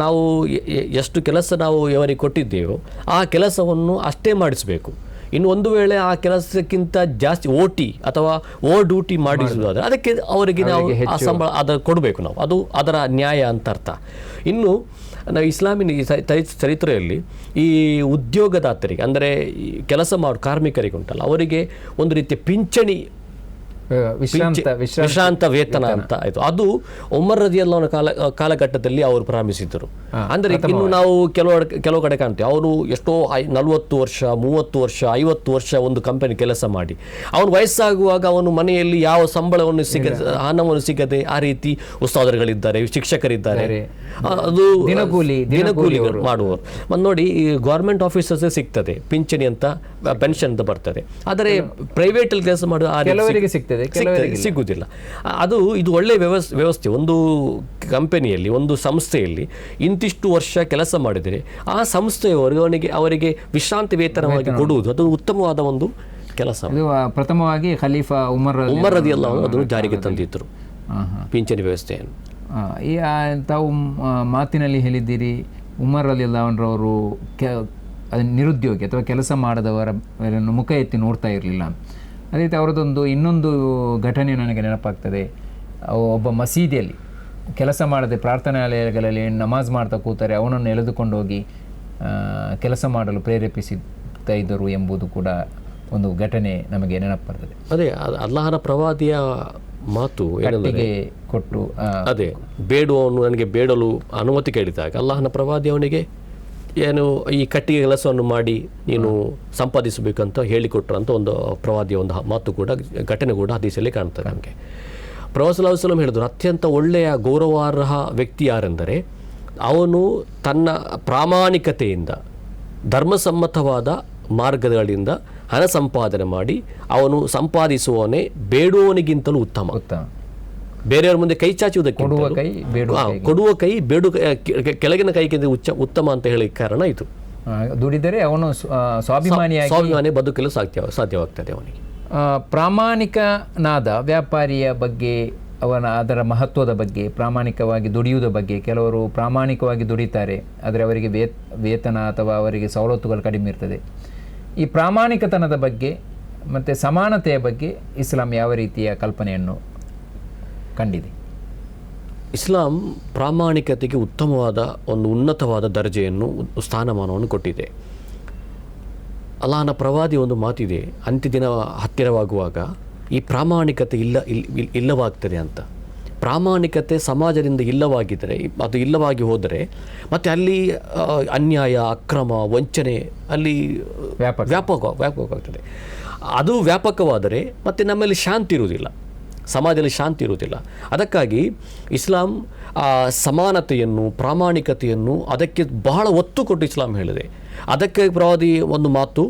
ನಾವು ಎಷ್ಟು ಕೆಲಸ ನಾವು ಇವರಿಗೆ ಕೊಟ್ಟಿದ್ದೇವೋ ಆ ಕೆಲಸವನ್ನು ಅಷ್ಟೇ ಮಾಡಿಸಬೇಕು. ಇನ್ನು ಒಂದು ವೇಳೆ ಆ ಕೆಲಸಕ್ಕಿಂತ ಜಾಸ್ತಿ OT ಅಥವಾ ಓವರ್ ಡ್ಯೂಟಿ ಮಾಡಿಸುವುದಾದರೆ ಅದಕ್ಕೆ ಅವರಿಗೆ ನಾವು ಆ ಸಂಬಳ ಅದನ್ನು ಕೊಡಬೇಕು ನಾವು. ಅದು ಅದರ ನ್ಯಾಯ ಅಂತ ಅರ್ಥ. ಇನ್ನು ನಾವು ಇಸ್ಲಾಮಿನ ಚರಿತ್ರೆಯಲ್ಲಿ ಈ ಉದ್ಯೋಗದಾತರಿಗೆ ಅಂದರೆ ಕೆಲಸ ಮಾಡೋ ಕಾರ್ಮಿಕರಿಗೆ ಉಂಟಲ್ಲ, ಅವರಿಗೆ ಒಂದು ರೀತಿಯ ಪಿಂಚಣಿ ವಿಶ್ರಾಂತ ವೇತನ ಅಂತ ಆಯಿತು. ಅದು ಉಮರ್ ರದಿಯಲ್ಲಾಹು ಕಾಲಘಟ್ಟದಲ್ಲಿ ಅವರು ಪ್ರಾರಂಭಿಸಿದ್ದರು. ಅಂದರೆ ಇನ್ನು ನಾವು ಕೆಲವು ಕಡೆ ಕಾಣ್ತೇವೆ, ಅವರು ಎಷ್ಟೋ 40 ವರ್ಷ 30 ವರ್ಷ 50 ವರ್ಷ ಒಂದು ಕಂಪನಿ ಕೆಲಸ ಮಾಡಿ ಅವನು ವಯಸ್ಸಾಗುವಾಗ ಅವನು ಮನೆಯಲ್ಲಿ ಯಾವ ಸಂಬಳವನ್ನು ಹಣವನ್ನು ಸಿಗದೆ ಆ ರೀತಿ ಉಸ್ತಾದರುಗಳಿದ್ದಾರೆ, ಶಿಕ್ಷಕರಿದ್ದಾರೆ, ಅದು ದಿನಗೂಲಿ ಮಾಡುವವರು. ಮತ್ತು ನೋಡಿ, ಈ ಗೌರ್ಮೆಂಟ್ ಆಫೀಸರ್ಸ್ ಸಿಗ್ತದೆ ಪಿಂಚಣಿ ಅಂತ, ಪೆನ್ಷನ್ ಅಂತ ಬರ್ತದೆ. ಆದರೆ ಪ್ರೈವೇಟ್ ಅಲ್ಲಿ ಕೆಲಸ ಮಾಡುವ ಸಿಗುವುದಿಲ್ಲ. ಇದು ಒಳ್ಳೆಯ ವ್ಯವಸ್ಥೆ. ಒಂದು ಕಂಪನಿಯಲ್ಲಿ ಒಂದು ಸಂಸ್ಥೆಯಲ್ಲಿ ಇಂತಿಷ್ಟು ವರ್ಷ ಕೆಲಸ ಮಾಡಿದರೆ ಆ ಸಂಸ್ಥೆಯವರು ಅವರಿಗೆ ವಿಶ್ರಾಂತಿ ವೇತನವಾಗಿ ಕೊಡುವುದು ಅದು ಉತ್ತಮವಾದ ಒಂದು ಕೆಲಸ. ಪ್ರಥಮವಾಗಿ ಖಲೀಫಾ ಉಮರ್ ರದಿಯಲ್ಲಾಹು ಅದನ್ನು ಜಾರಿಗೆ ತಂದಿದ್ದರು, ಪಿಂಚಣಿ ವ್ಯವಸ್ಥೆಯನ್ನು. ತಾವು ಮಾತಿನಲ್ಲಿ ಹೇಳಿದ್ದೀರಿ, ಉಮರ್ ರದಿಯಲ್ಲಾಹು ಅವರು ನಿರುದ್ಯೋಗಿ ಅಥವಾ ಕೆಲಸ ಮಾಡದವರ ಮುಖ ಎತ್ತಿ ನೋಡ್ತಾ ಇರಲಿಲ್ಲ. ಅದೇ ರೀತಿ ಅವರದೊಂದು ಇನ್ನೊಂದು ಘಟನೆ ನನಗೆ ನೆನಪಾಗ್ತದೆ. ಒಬ್ಬ ಮಸೀದಿಯಲ್ಲಿ ಕೆಲಸ ಮಾಡದೆ ಪ್ರಾರ್ಥನಾಲಯಗಳಲ್ಲಿ ನಮಾಜ್ ಮಾಡ್ತಾ ಕೂತಾರೆ, ಅವನನ್ನು ಎಳೆದುಕೊಂಡು ಹೋಗಿ ಕೆಲಸ ಮಾಡಲು ಪ್ರೇರೇಪಿಸುತ್ತಾ ಇದ್ದರು ಎಂಬುದು ಕೂಡ ಒಂದು ಘಟನೆ ನಮಗೆ ನೆನಪು ಬರ್ತದೆ. ಅದೇ ಅಲ್ಲಾಹನ ಪ್ರವಾದಿಯ ಮಾತು ಕೊಟ್ಟು ಅದೇ ಬೇಡುವವನು ನನಗೆ ಬೇಡಲು ಅನುಮತಿ ಕೇಳಿದಾಗ ಅಲ್ಲಾಹನ ಪ್ರವಾದಿ ಅವನಿಗೆ ಏನು ಈ ಕಟ್ಟಿಗೆ ಕೆಲಸವನ್ನು ಮಾಡಿ ನೀನು ಸಂಪಾದಿಸಬೇಕಂತ ಹೇಳಿಕೊಟ್ರು ಅಂತ ಒಂದು ಪ್ರವಾದಿಯ ಒಂದು ಮಾತು ಕೂಡ, ಘಟನೆ ಕೂಡ ಹದೀಸಲ್ಲಿ ಕಾಣ್ತದೆ ನಮಗೆ. ಪ್ರವಾದಿ ಸಲ್ಲಲ್ಲಾಹು ಅಲೈಹಿ ವಸಲ್ಲಂ ಹೇಳಿದ್ರು, ಅತ್ಯಂತ ಒಳ್ಳೆಯ ಗೌರವಾರ್ಹ ವ್ಯಕ್ತಿ ಯಾರೆಂದರೆ ಅವನು ತನ್ನ ಪ್ರಾಮಾಣಿಕತೆಯಿಂದ ಧರ್ಮಸಮ್ಮತವಾದ ಮಾರ್ಗಗಳಿಂದ ಹಣ ಸಂಪಾದನೆ ಮಾಡಿ ಅವನು ಸಂಪಾದಿಸುವವನೇ ಬೇಡುವವನಿಗಿಂತಲೂ ಉತ್ತಮ. ಬೇರೆಯವರ ಮುಂದೆ ಕೈ ಚಾಚುವುದಕ್ಕೆ ಕೊಡುವ ಕೈ ಬೇಡು ಕೆಳಗಿನ ಕೈಗಿಂತ ಉತ್ತಮ ಅಂತ ಹೇಳಿ ಕಾರಣ ಇದು. ದುಡಿದರೆ ಅವನು ಸ್ವಾಭಿಮಾನಿ ಬದುಕಲು ಸಾಧ್ಯವಾಗ್ತದೆ ಅವನಿಗೆ. ಪ್ರಾಮಾಣಿಕನಾದ ವ್ಯಾಪಾರಿಯ ಬಗ್ಗೆ, ಅದರ ಮಹತ್ವದ ಬಗ್ಗೆ, ಪ್ರಾಮಾಣಿಕವಾಗಿ ದುಡಿಯುವುದ ಬಗ್ಗೆ. ಕೆಲವರು ಪ್ರಾಮಾಣಿಕವಾಗಿ ದುಡಿತಾರೆ, ಆದರೆ ಅವರಿಗೆ ವೇತನ ಅಥವಾ ಅವರಿಗೆ ಸವಲತ್ತುಗಳು ಕಡಿಮೆ ಇರ್ತದೆ. ಈ ಪ್ರಾಮಾಣಿಕತನದ ಬಗ್ಗೆ ಮತ್ತು ಸಮಾನತೆಯ ಬಗ್ಗೆ ಇಸ್ಲಾಂ ಯಾವ ರೀತಿಯ ಕಲ್ಪನೆಯನ್ನು ಕಂಡಿದೆ? ಇಸ್ಲಾಂ ಪ್ರಾಮಾಣಿಕತೆಗೆ ಉತ್ತಮವಾದ ಒಂದು ಉನ್ನತವಾದ ದರ್ಜೆಯನ್ನು, ಸ್ಥಾನಮಾನವನ್ನು ಕೊಟ್ಟಿದೆ. ಅಲ್ಲಾಹನ ಪ್ರವಾದಿ ಒಂದು ಮಾತಿದೆ, ಅಂತ್ಯದಿನ ಹತ್ತಿರವಾಗುವಾಗ ಈ ಪ್ರಾಮಾಣಿಕತೆ ಇಲ್ಲವಾಗ್ತದೆ ಅಂತ. ಪ್ರಾಮಾಣಿಕತೆ ಸಮಾಜದಿಂದ ಇಲ್ಲವಾಗಿದ್ದರೆ, ಅದು ಇಲ್ಲವಾಗಿ ಹೋದರೆ ಮತ್ತು ಅಲ್ಲಿ ಅನ್ಯಾಯ, ಅಕ್ರಮ, ವಂಚನೆ ಅಲ್ಲಿ ವ್ಯಾಪಕವಾಗ್ತದೆ. ಅದು ವ್ಯಾಪಕವಾದರೆ ಮತ್ತು ನಮ್ಮಲ್ಲಿ ಶಾಂತಿ ಇರುವುದಿಲ್ಲ, ಸಮಾಜದಲ್ಲಿ ಶಾಂತಿ ಇರುವುದಿಲ್ಲ. ಅದಕ್ಕಾಗಿ ಇಸ್ಲಾಂ ಸಮಾನತೆಯನ್ನು, ಪ್ರಾಮಾಣಿಕತೆಯನ್ನು ಅದಕ್ಕೆ ಬಹಳ ಒತ್ತು ಕೊಟ್ಟು ಇಸ್ಲಾಂ ಹೇಳಿದೆ. ಅದಕ್ಕೆ ಪ್ರವಾದಿ ಒಂದು ಮಾತು,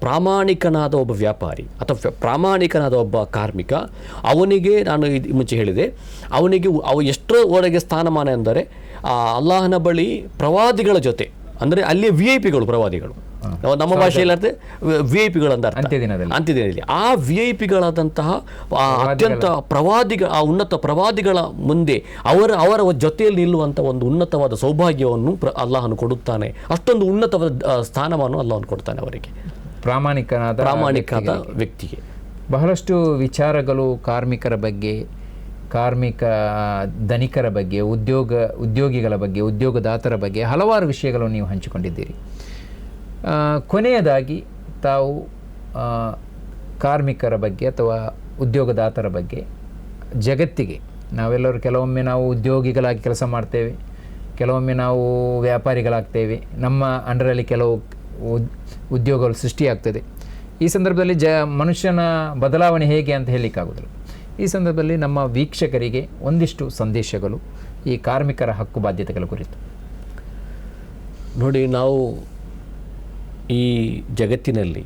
ಪ್ರಾಮಾಣಿಕನಾದ ಒಬ್ಬ ವ್ಯಾಪಾರಿ ಅಥವಾ ಪ್ರಾಮಾಣಿಕನಾದ ಒಬ್ಬ ಕಾರ್ಮಿಕ, ಅವನಿಗೆ ನಾನು ಮುಂಚೆ ಹೇಳಿದೆ, ಅವನಿಗೆ ಎಷ್ಟರ ಒಳಗೆ ಸ್ಥಾನಮಾನ ಎಂದರೆ ಅಲ್ಲಾಹನ ಬಳಿ ಪ್ರವಾದಿಗಳ ಜೊತೆ, ಅಂದರೆ ಅಲ್ಲಿ VIP ಗಳು ಪ್ರವಾದಿಗಳು, ನಮ್ಮ ಭಾಷೆಯಲ್ಲಿ ಅರ್ಥ VIP-ಗಳಂತ ಅರ್ಥ. ಅಂತ್ಯದಿನದಲ್ಲಿ ಅಂತ್ಯದಿನದಲ್ಲಿ ಆ VIP-ಗಳಾದಂತಹ ಅತ್ಯಂತ ಪ್ರವಾದಿಗಳ ಆ ಉನ್ನತ ಪ್ರವಾದಿಗಳ ಮುಂದೆ ಅವರ ಜೊತೆಯಲ್ಲಿ ನಿಲ್ಲುವಂಥ ಒಂದು ಉನ್ನತವಾದ ಸೌಭಾಗ್ಯವನ್ನು ಅಲ್ಲಾಹನು ಕೊಡುತ್ತಾನೆ. ಅಷ್ಟೊಂದು ಉನ್ನತವಾದ ಸ್ಥಾನವನ್ನು ಅಲ್ಲಾಹನು ಕೊಡ್ತಾನೆ ಅವರಿಗೆ, ಪ್ರಾಮಾಣಿಕವಾದ ವ್ಯಕ್ತಿಗೆ. ಬಹಳಷ್ಟು ವಿಚಾರಗಳು ಕಾರ್ಮಿಕರ ಬಗ್ಗೆ, ಕಾರ್ಮಿಕ ಧನಿಕರ ಬಗ್ಗೆ, ಉದ್ಯೋಗಿಗಳ ಬಗ್ಗೆ, ಉದ್ಯೋಗದಾತರ ಬಗ್ಗೆ ಹಲವಾರು ವಿಷಯಗಳನ್ನು ನೀವು ಹಂಚಿಕೊಂಡಿದ್ದೀರಿ. ಕೊನೆಯದಾಗಿ ತಾವು ಕಾರ್ಮಿಕರ ಬಗ್ಗೆ ಅಥವಾ ಉದ್ಯೋಗದಾತರ ಬಗ್ಗೆ ಜಗತ್ತಿಗೆ, ನಾವೆಲ್ಲರೂ ಕೆಲವೊಮ್ಮೆ ನಾವು ಉದ್ಯೋಗಿಗಳಾಗಿ ಕೆಲಸ ಮಾಡ್ತೇವೆ, ಕೆಲವೊಮ್ಮೆ ನಾವು ವ್ಯಾಪಾರಿಗಳಾಗ್ತೇವೆ, ನಮ್ಮ ಅಂಡರಲ್ಲಿ ಕೆಲವು ಉದ್ಯೋಗಗಳು ಸೃಷ್ಟಿಯಾಗ್ತದೆ. ಈ ಸಂದರ್ಭದಲ್ಲಿ ಮನುಷ್ಯನ ಬದಲಾವಣೆ ಹೇಗೆ ಅಂತ ಹೇಳಲಿಕ್ಕಾಗೋದಿಲ್ಲ. ಈ ಸಂದರ್ಭದಲ್ಲಿ ನಮ್ಮ ವೀಕ್ಷಕರಿಗೆ ಒಂದಿಷ್ಟು ಸಂದೇಶಗಳು ಈ ಕಾರ್ಮಿಕರ ಹಕ್ಕು ಬಾಧ್ಯತೆಗಳ ಕುರಿತು. ನೋಡಿ, ನಾವು ಈ ಜಗತ್ತಿನಲ್ಲಿ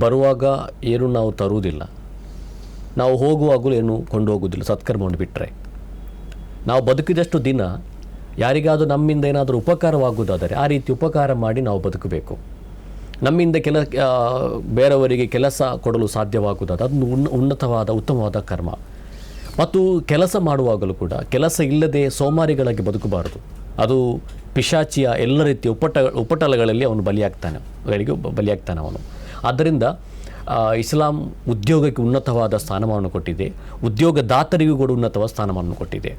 ಬರುವಾಗ ಏನು ನಾವು ತರುವುದಿಲ್ಲ, ನಾವು ಹೋಗುವಾಗಲೂ ಏನು ಕೊಂಡು ಹೋಗುವುದಿಲ್ಲ ಸತ್ಕರ್ಮವನ್ನು ಬಿಟ್ಟರೆ. ನಾವು ಬದುಕಿದಷ್ಟು ದಿನ ಯಾರಿಗಾದರೂ ನಮ್ಮಿಂದ ಏನಾದರೂ ಉಪಕಾರವಾಗುವುದಾದರೆ ಆ ರೀತಿ ಉಪಕಾರ ಮಾಡಿ ನಾವು ಬದುಕಬೇಕು. ನಮ್ಮಿಂದ ಬೇರೆಯವರಿಗೆ ಕೆಲಸ ಕೊಡಲು ಸಾಧ್ಯವಾಗುವುದಾದ ಅದು ಉನ್ನತವಾದ ಉತ್ತಮವಾದ ಕರ್ಮ. ಮತ್ತು ಕೆಲಸ ಮಾಡುವಾಗಲೂ ಕೂಡ ಕೆಲಸ ಇಲ್ಲದೆ ಸೋಮಾರಿಗಳಾಗಿ ಬದುಕಬಾರದು. ಅದು ಪಿಶಾಚಿಯ ಎಲ್ಲ ರೀತಿಯ ಉಪಟಳಗಳಲ್ಲಿ ಅವನು ಬಲಿಯಾಗ್ತಾನೆ ಅವನು. ಆದ್ದರಿಂದ ಇಸ್ಲಾಂ ಉದ್ಯೋಗಕ್ಕೆ ಉನ್ನತವಾದ ಸ್ಥಾನಮಾನವನ್ನು ಕೊಟ್ಟಿದೆ, ಉದ್ಯೋಗದಾತರಿಗೂ ಕೂಡ ಉನ್ನತವಾದ ಸ್ಥಾನಮಾನವನ್ನು ಕೊಟ್ಟಿದೆ.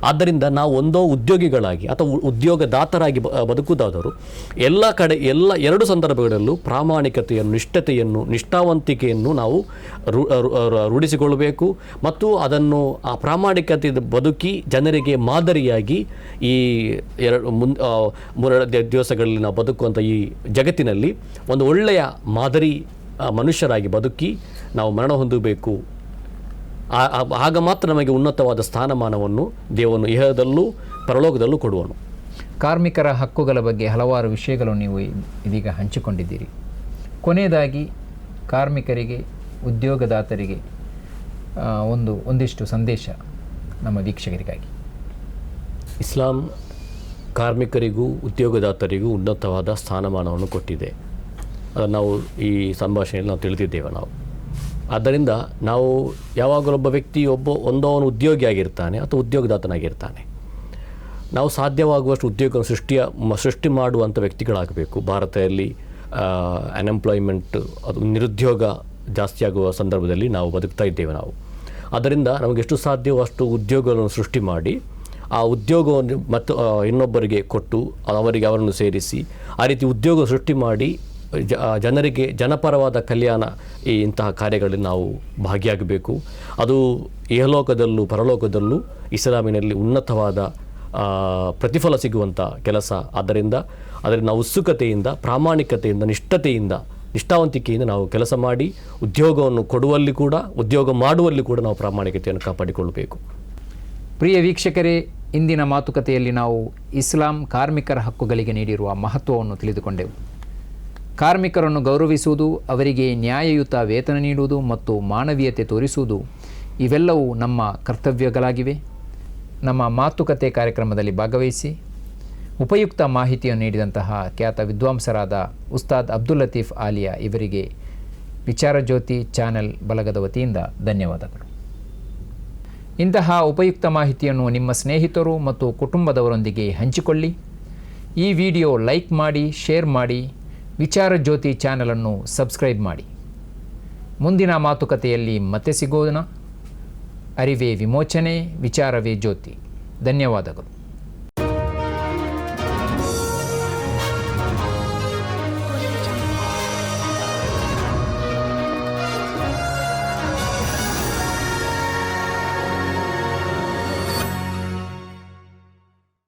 ಆದ್ದರಿಂದ ನಾವು ಒಂದೋ ಉದ್ಯೋಗಿಗಳಾಗಿ ಅಥವಾ ಉದ್ಯೋಗದಾತರಾಗಿ ಬದುಕುವುದಾದರೂ ಎರಡು ಸಂದರ್ಭಗಳಲ್ಲೂ ಪ್ರಾಮಾಣಿಕತೆಯನ್ನು, ನಿಷ್ಠಾವಂತಿಕೆಯನ್ನು ನಾವು ರೂಢಿಸಿಕೊಳ್ಳಬೇಕು. ಮತ್ತು ಅದನ್ನು ಆ ಪ್ರಾಮಾಣಿಕತೆ ಬದುಕಿ ಜನರಿಗೆ ಮಾದರಿಯಾಗಿ ಈ ಮೂರು ದಿವಸಗಳಲ್ಲಿ ನಾವು ಬದುಕುವಂಥ ಈ ಜಗತ್ತಿನಲ್ಲಿ ಒಂದು ಒಳ್ಳೆಯ ಮಾದರಿ ಮನುಷ್ಯರಾಗಿ ಬದುಕಿ ನಾವು ಮರಣ ಹೊಂದಬೇಕು. ಆಗ ಮಾತ್ರ ನಮಗೆ ಉನ್ನತವಾದ ಸ್ಥಾನಮಾನವನ್ನು ದೇವನು ಇಹದಲ್ಲೂ ಪರಲೋಕದಲ್ಲೂ ಕೊಡುವನು. ಕಾರ್ಮಿಕರ ಹಕ್ಕುಗಳ ಬಗ್ಗೆ ಹಲವಾರು ವಿಷಯಗಳನ್ನು ನೀವು ಇದೀಗ ಹಂಚಿಕೊಂಡಿದ್ದೀರಿ. ಕೊನೆಯದಾಗಿ ಕಾರ್ಮಿಕರಿಗೆ, ಉದ್ಯೋಗದಾತರಿಗೆ ಒಂದಿಷ್ಟು ಸಂದೇಶ ನಮ್ಮ ವೀಕ್ಷಕರಿಗಾಗಿ. ಇಸ್ಲಾಂ ಕಾರ್ಮಿಕರಿಗೂ ಉದ್ಯೋಗದಾತರಿಗೂ ಉನ್ನತವಾದ ಸ್ಥಾನಮಾನವನ್ನು ಕೊಟ್ಟಿದೆ. ಅದನ್ನು ನಾವು ಈ ಸಂಭಾಷಣೆಯಲ್ಲಿ ನಾವು ತಿಳಿದಿದ್ದೇವೆ. ಆದ್ದರಿಂದ ನಾವು ಯಾವಾಗಲೊಬ್ಬ ವ್ಯಕ್ತಿ ಒಂದವನು ಉದ್ಯೋಗಿಯಾಗಿರ್ತಾನೆ ಅಥವಾ ಉದ್ಯೋಗದಾತನಾಗಿರ್ತಾನೆ. ನಾವು ಸಾಧ್ಯವಾಗುವಷ್ಟು ಉದ್ಯೋಗ ಸೃಷ್ಟಿ ಮಾಡುವಂಥ ವ್ಯಕ್ತಿಗಳಾಗಬೇಕು. ಭಾರತದಲ್ಲಿ ಅನ್ಎಂಪ್ಲಾಯ್ಮೆಂಟ್, ಅದು ನಿರುದ್ಯೋಗ ಜಾಸ್ತಿಯಾಗುವ ಸಂದರ್ಭದಲ್ಲಿ ನಾವು ಬದುಕ್ತಾ ಇದ್ದೇವೆ ನಾವು. ಆದ್ದರಿಂದ ನಮಗೆಷ್ಟು ಸಾಧ್ಯವೋ ಅಷ್ಟು ಉದ್ಯೋಗಗಳನ್ನು ಸೃಷ್ಟಿ ಮಾಡಿ ಆ ಉದ್ಯೋಗವನ್ನು ಮತ್ತು ಇನ್ನೊಬ್ಬರಿಗೆ ಕೊಟ್ಟು ಅವರನ್ನು ಸೇರಿಸಿ ಆ ರೀತಿ ಉದ್ಯೋಗ ಸೃಷ್ಟಿ ಮಾಡಿ ಜನರಿಗೆ ಜನಪರವಾದ ಕಲ್ಯಾಣ ಇಂತಹ ಕಾರ್ಯಗಳಲ್ಲಿ ನಾವು ಭಾಗಿಯಾಗಬೇಕು. ಅದು ಇಹಲೋಕದಲ್ಲೂ ಪರಲೋಕದಲ್ಲೂ ಇಸ್ಲಾಮಿನಲ್ಲಿ ಉನ್ನತವಾದ ಪ್ರತಿಫಲ ಸಿಗುವಂಥ ಕೆಲಸ. ಆದ್ದರಿಂದ ನಾವು ಉತ್ಸುಕತೆಯಿಂದ, ಪ್ರಾಮಾಣಿಕತೆಯಿಂದ, ನಿಷ್ಠಾವಂತಿಕೆಯಿಂದ ನಾವು ಕೆಲಸ ಮಾಡಿ ಉದ್ಯೋಗವನ್ನು ಕೊಡುವಲ್ಲಿ ಕೂಡ, ಉದ್ಯೋಗ ಮಾಡುವಲ್ಲಿ ಕೂಡ ನಾವು ಪ್ರಾಮಾಣಿಕತೆಯನ್ನು ಕಾಪಾಡಿಕೊಳ್ಳಬೇಕು. ಪ್ರಿಯ ವೀಕ್ಷಕರೇ, ಇಂದಿನ ಮಾತುಕತೆಯಲ್ಲಿ ನಾವು ಇಸ್ಲಾಂ ಕಾರ್ಮಿಕರ ಹಕ್ಕುಗಳಿಗೆ ನೀಡಿರುವ ಮಹತ್ವವನ್ನು ತಿಳಿದುಕೊಂಡೆವು. ಕಾರ್ಮಿಕರನ್ನು ಗೌರವಿಸುವುದು, ಅವರಿಗೆ ನ್ಯಾಯಯುತ ವೇತನ ನೀಡುವುದು ಮತ್ತು ಮಾನವೀಯತೆ ತೋರಿಸುವುದು ಇವೆಲ್ಲವೂ ನಮ್ಮ ಕರ್ತವ್ಯಗಳಾಗಿವೆ. ನಮ್ಮ ಮಾತುಕತೆ ಕಾರ್ಯಕ್ರಮದಲ್ಲಿ ಭಾಗವಹಿಸಿ ಉಪಯುಕ್ತ ಮಾಹಿತಿಯನ್ನು ನೀಡಿದಂತಹ ಖ್ಯಾತ ವಿದ್ವಾಂಸರಾದ ಉಸ್ತಾದ್ ಅಬ್ದುಲ್ ಲತೀಫ್ ಆಲಿಯಾ ಇವರಿಗೆ ವಿಚಾರಜ್ಯೋತಿ ಚಾನೆಲ್ ಬಳಗದ ವತಿಯಿಂದ ಧನ್ಯವಾದಗಳು. ಇಂತಹ ಉಪಯುಕ್ತ ಮಾಹಿತಿಯನ್ನು ನಿಮ್ಮ ಸ್ನೇಹಿತರು ಮತ್ತು ಕುಟುಂಬದವರೊಂದಿಗೆ ಹಂಚಿಕೊಳ್ಳಿ. ಈ ವಿಡಿಯೋ ಲೈಕ್ ಮಾಡಿ, ಶೇರ್ ಮಾಡಿ, ವಿಚಾರಜ್ಯೋತಿ ಚಾನಲನ್ನು ಸಬ್ಸ್ಕ್ರೈಬ್ ಮಾಡಿ. ಮುಂದಿನ ಮಾತುಕತೆಯಲ್ಲಿ ಮತ್ತೆ ಸಿಗೋಣ. ಅರಿವೇ ವಿಮೋಚನೆ, ವಿಚಾರವೇ ಜ್ಯೋತಿ. ಧನ್ಯವಾದಗಳು.